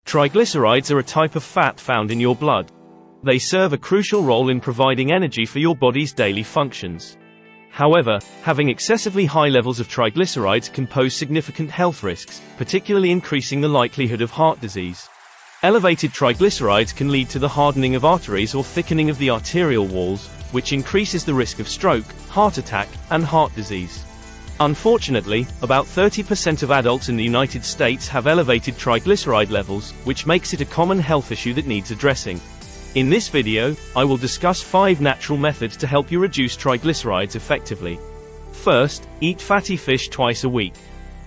Triglycerides are a type of fat found in your blood. They serve a crucial role in providing energy for your body's daily functions. However, having excessively high levels of triglycerides can pose significant health risks, particularly increasing the likelihood of heart disease. Elevated triglycerides can lead to the hardening of arteries or thickening of the arterial walls, which increases the risk of stroke, heart attack, and heart disease. Unfortunately, about 30% of adults in the United States have elevated triglyceride levels, which makes it a common health issue that needs addressing. In this video, I will discuss 5 natural methods to help you reduce triglycerides effectively. First, eat fatty fish twice a week.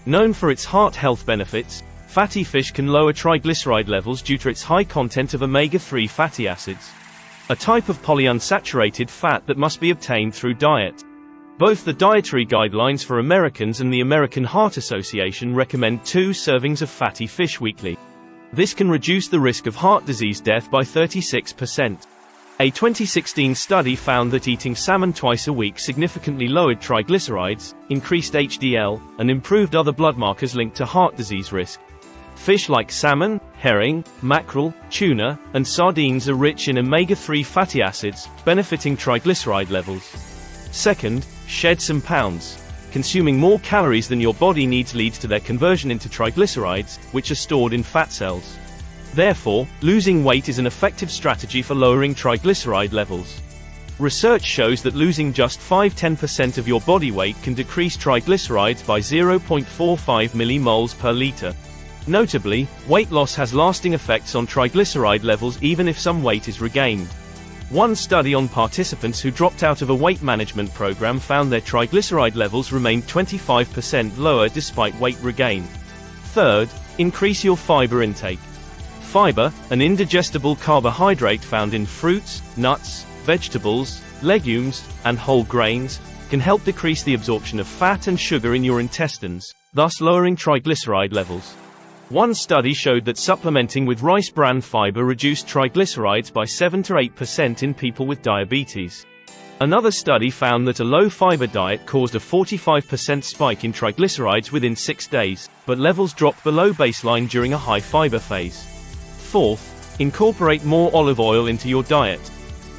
Known for its heart health benefits, fatty fish can lower triglyceride levels due to its high content of omega-3 fatty acids, a type of polyunsaturated fat that must be obtained through diet. Both the dietary guidelines for Americans and the American Heart Association recommend 2 servings of fatty fish weekly. This can reduce the risk of heart disease death by 36%. A 2016 study found that eating salmon twice a week significantly lowered triglycerides, increased HDL, and improved other blood markers linked to heart disease risk. Fish like salmon, herring, mackerel, tuna, and sardines are rich in omega-3 fatty acids, benefiting triglyceride levels. Second, shed some pounds. Consuming more calories than your body needs leads to their conversion into triglycerides, which are stored in fat cells. Therefore, losing weight is an effective strategy for lowering triglyceride levels. Research shows that losing just 5–10% of your body weight can decrease triglycerides by 0.45 millimoles per liter. Notably, weight loss has lasting effects on triglyceride levels even if some weight is regained. One study on participants who dropped out of a weight management program found their triglyceride levels remained 25% lower despite weight regain. Third, increase your fiber intake. Fiber, an indigestible carbohydrate found in fruits, nuts, vegetables, legumes, and whole grains, can help decrease the absorption of fat and sugar in your intestines, thus lowering triglyceride levels. One study showed that supplementing with rice bran fiber reduced triglycerides by 7–8% in people with diabetes. Another study found that a low-fiber diet caused a 45% spike in triglycerides within 6 days, but levels dropped below baseline during a high-fiber phase. Fourth, incorporate more olive oil into your diet.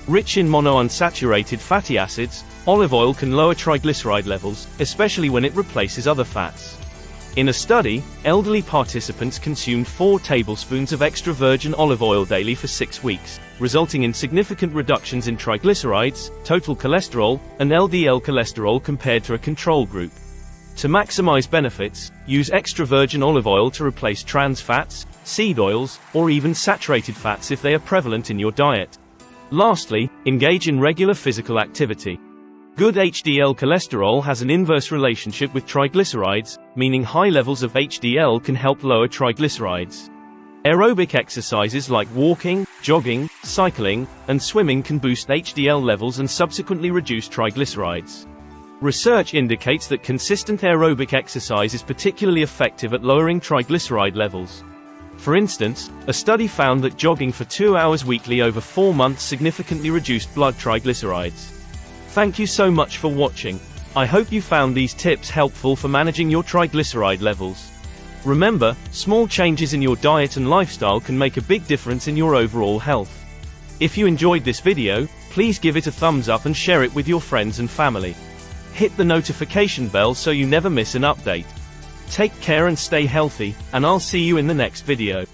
Rich in monounsaturated fatty acids, olive oil can lower triglyceride levels, especially when it replaces other fats. In a study, elderly participants consumed 4 tablespoons of extra virgin olive oil daily for 6 weeks, resulting in significant reductions in triglycerides, total cholesterol, and LDL cholesterol compared to a control group. To maximize benefits, use extra virgin olive oil to replace trans fats, seed oils, or even saturated fats if they are prevalent in your diet. Lastly, engage in regular physical activity. Good HDL cholesterol has an inverse relationship with triglycerides, meaning high levels of HDL can help lower triglycerides. Aerobic exercises like walking, jogging, cycling, and swimming can boost HDL levels and subsequently reduce triglycerides. Research indicates that consistent aerobic exercise is particularly effective at lowering triglyceride levels. For instance, a study found that jogging for 2 hours weekly over 4 months significantly reduced blood triglycerides. Thank you so much for watching. I hope you found these tips helpful for managing your triglyceride levels. Remember, small changes in your diet and lifestyle can make a big difference in your overall health. If you enjoyed this video, please give it a thumbs up and share it with your friends and family. Hit the notification bell so you never miss an update. Take care and stay healthy, and I'll see you in the next video.